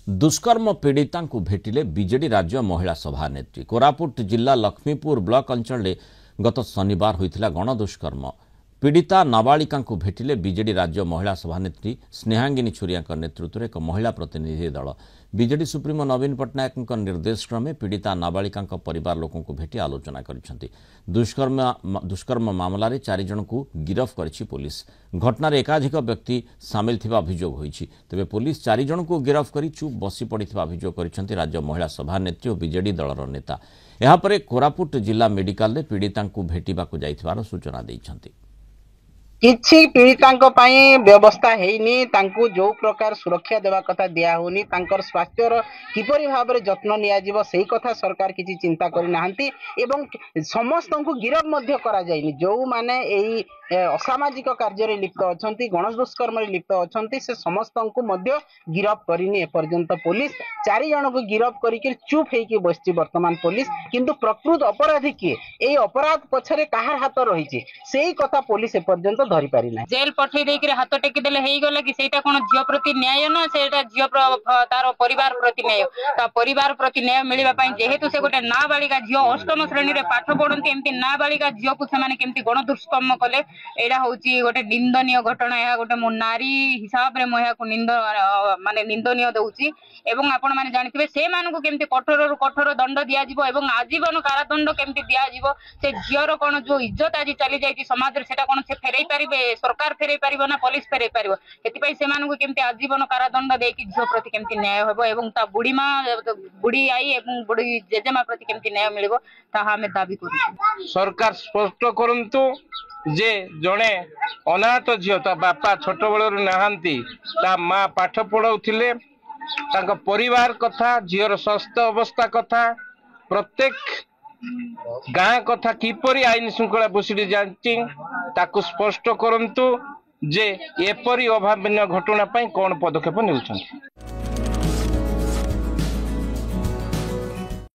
दुष्कर्म पीड़िता भेटिले बीजेडी राज्य महिला सभानेत्री। कोरापुट जिला लक्ष्मीपुर ब्लॉक अंचल में गत शनिवार होता गणदुष्कर्म पीड़िता नाबालिका भेटिले बीजेडी राज्य महिला सभानेत्री स्नेहांगिनी छुरिया नेतृत्व में एक महिला प्रतिनिधि दल। बीजेडी सुप्रीमो नवीन पट्टनायक निर्देश क्रमे पीड़िता नाबालिका परिवार लोकों को भेटी आलोचना करिसेंती। दुष्कर्म मामला रे 4 जन को गिरफ्त करिछि पुलिस। घटना रे एकाधिक व्यक्ति सामिल थिबा अभियोग होईछि। तेबे पुलिस 4 जन को गिरफ्त करी चुप बसी पड़िथिबा अभियोग करिसेंती राज्य महिला सभानेत्री और बीजेडी दलर नेता। यहाँ पर कोरापुट जिला मेडिकल रे पीड़िता भेटिबाकू जाइथिबार सूचना दैछंती। किछि पीड़ितांको पई व्यवस्था हेइनी, तांकु जो प्रकार सुरक्षा देवा कथा दिया होनी, तांकर स्वास्थ्यर किपरि भाबरे जत्न निया जीवो सेही कथा सरकार किछि चिंता करि नाहंती एवं समस्तंकु गिरफ मध्य करा जायनी। जो माने एई असामाजिक कार्य रे लिप्त अछंती, गणदुष्कर्म रे लिप्त अछंती, से समस्तंकु मध्य गिरफ करिनी। ए पर्यंत पुलिस 4 जन को गिरफ करिके चुप हेइके बसछि वर्तमान पुलिस। किंतु प्रकृत अपराधी के एई अपराध पछरे काहार हाथ रहिछि सेही कथा पुलिस ए पर्यंत धरी पारि ना। जेल पठे देके हाथ टेकी देले हेई गला कि सेटा कोन झियो प्रति न्याय ना, सेटा झियो तार परिवार प्रति न्याय। ता परिवार प्रति न्याय मिलिबा पई जेहेतु से गोटे नाबालिका झियो अष्टम श्रेणी रे पाठ पढंती, एमती नाबालिका झियो को से माने केमती गणदुष्कर्म कले एडा होची गोटे निंदनीय घटना। या गोटे मो नारी हिसाब रे मोया को माने निंदनीय दउची। एवं आपण माने जानिथिबे से मान को केमती कठोर कठोर दंड दिया जिवो एवं आजीवन कारादंड केमती दिया जिवो। से झियोर कोन जो इज्जत आज चली जाई समाज रे सेटा कोन से फेरई पारिबे, सरकार फेरई पारिबो ना पुलिस फेरई पारिबो। एति पई से मान को केमती आजीवन कारादंड देकी झियो प्रति केमती न्याय होबो एवं ता बुढ़ी आई एवं बुढ़ी जेजेमा प्रति केमती न्याय मिलिबो ताहा हमें दाबी करू। सरकार स्पष्ट करंतु जे जणे अनाथ झियो ता बापा छोट बेलर नाहांती, ता माँ पाठ पढ़ाउथिले, तांका परिवार कथा, झियोर स्वास्थ्य अवस्था कथा, प्रत्येक गाँ कथा किपरि आईन श्रृंखला बुसिडी जांची ताकू स्पष्ट करंतु जे एपरि अभावनीय घटना पई कोन पदक्षेप नेउछन।